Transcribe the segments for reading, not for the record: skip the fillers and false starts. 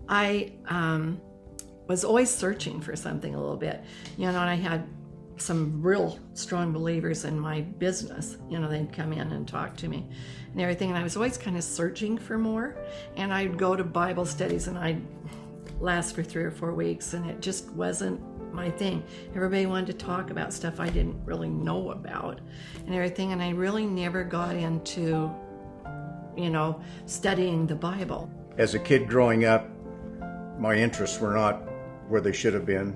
I was always searching for something a little bit, and I had some real strong believers in my business. They'd come in and talk to me and everything, and I was always kind of searching for more. And I'd go to Bible studies, and I'd last for 3 or 4 weeks, and it just wasn't my thing. Everybody wanted to talk about stuff I didn't really know about and everything, and I really never got into, studying the Bible. As a kid growing up, my interests were not where they should have been.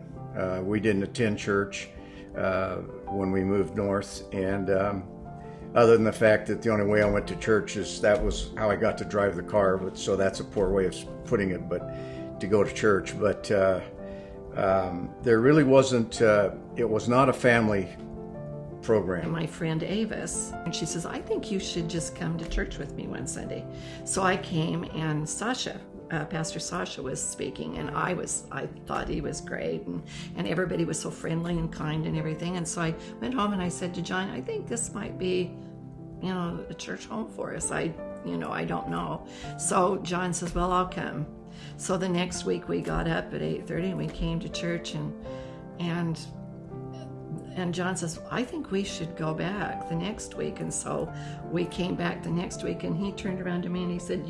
We didn't attend church when we moved north, and other than the fact that the only way I went to church is that was how I got to drive the car, so that's a poor way of putting it, but to go to church. But there really wasn't, it was not a family program. My friend Avis, and she says, I think you should just come to church with me one Sunday. So I came, and Sasha, Pastor Sasha was speaking, and I thought he was great, and everybody was so friendly and kind and everything. And so I went home and I said to John, I think this might be, a church home for us. I don't know. So John says, well, I'll come. So the next week we got up at 8:30 and we came to church, and John says, I think we should go back the next week. And so we came back the next week, and he turned around to me and he said,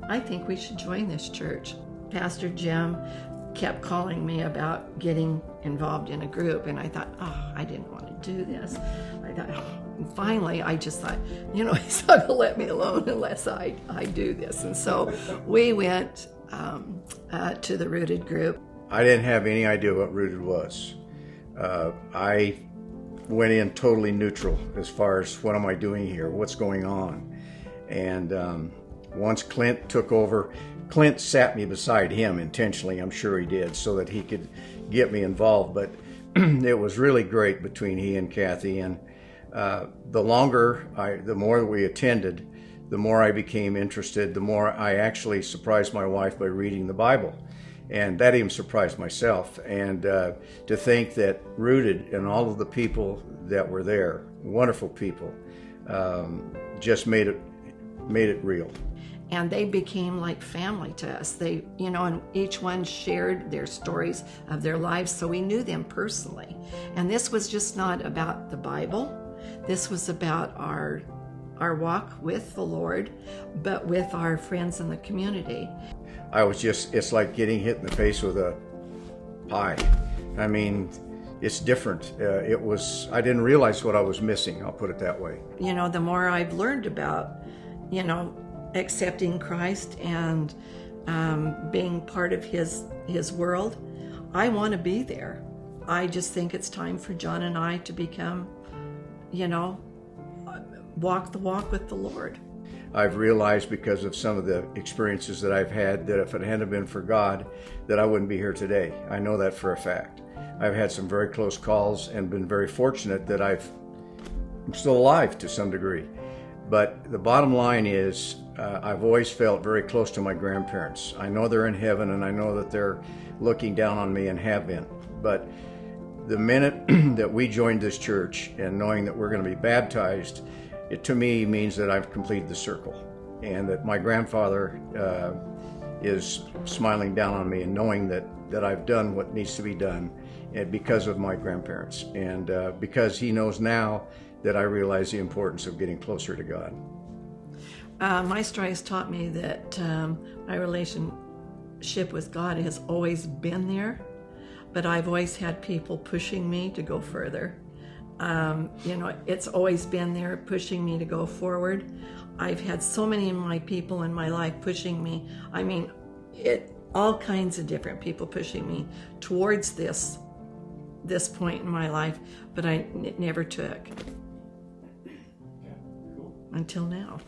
I think we should join this church. Pastor Jim kept calling me about getting involved in a group, and I thought, I didn't want to do this. I thought, and finally, I just thought, he's not going to let me alone unless I do this. And so we went to the Rooted group. I didn't have any idea what Rooted was. I went in totally neutral as far as what am I doing here, what's going on. And once Clint took over, Clint sat me beside him intentionally, I'm sure he did, so that he could get me involved. But it was really great between he and Kathy. And the more we attended, the more I became interested, the more I actually surprised my wife by reading the Bible. And that even surprised myself. And to think that Rooted and all of the people that were there, wonderful people, just made it real. And they became like family to us. They, and each one shared their stories of their lives, so we knew them personally. And this was just not about the Bible. This was about our walk with the Lord, but with our friends in the community. It's like getting hit in the face with a pie. I mean, it's different. I didn't realize what I was missing, I'll put it that way. The more I've learned about, accepting Christ and being part of his world, I want to be there. I just think it's time for John and I to become, walk the walk with the Lord. I've realized because of some of the experiences that I've had that if it hadn't been for God, that I wouldn't be here today. I know that for a fact. I've had some very close calls and been very fortunate that I'm still alive to some degree. But the bottom line is, I've always felt very close to my grandparents. I know they're in heaven, and I know that they're looking down on me and have been. But the minute that we joined this church and knowing that we're going to be baptized, it to me means that I've completed the circle, and that my grandfather is smiling down on me and knowing that I've done what needs to be done because of my grandparents, and because he knows now that I realize the importance of getting closer to God. My story has taught me that my relationship with God has always been there, but I've always had people pushing me to go further. It's always been there, pushing me to go forward. I've had so many of my people in my life pushing me. I mean, all kinds of different people pushing me towards this point in my life, but it never took until now.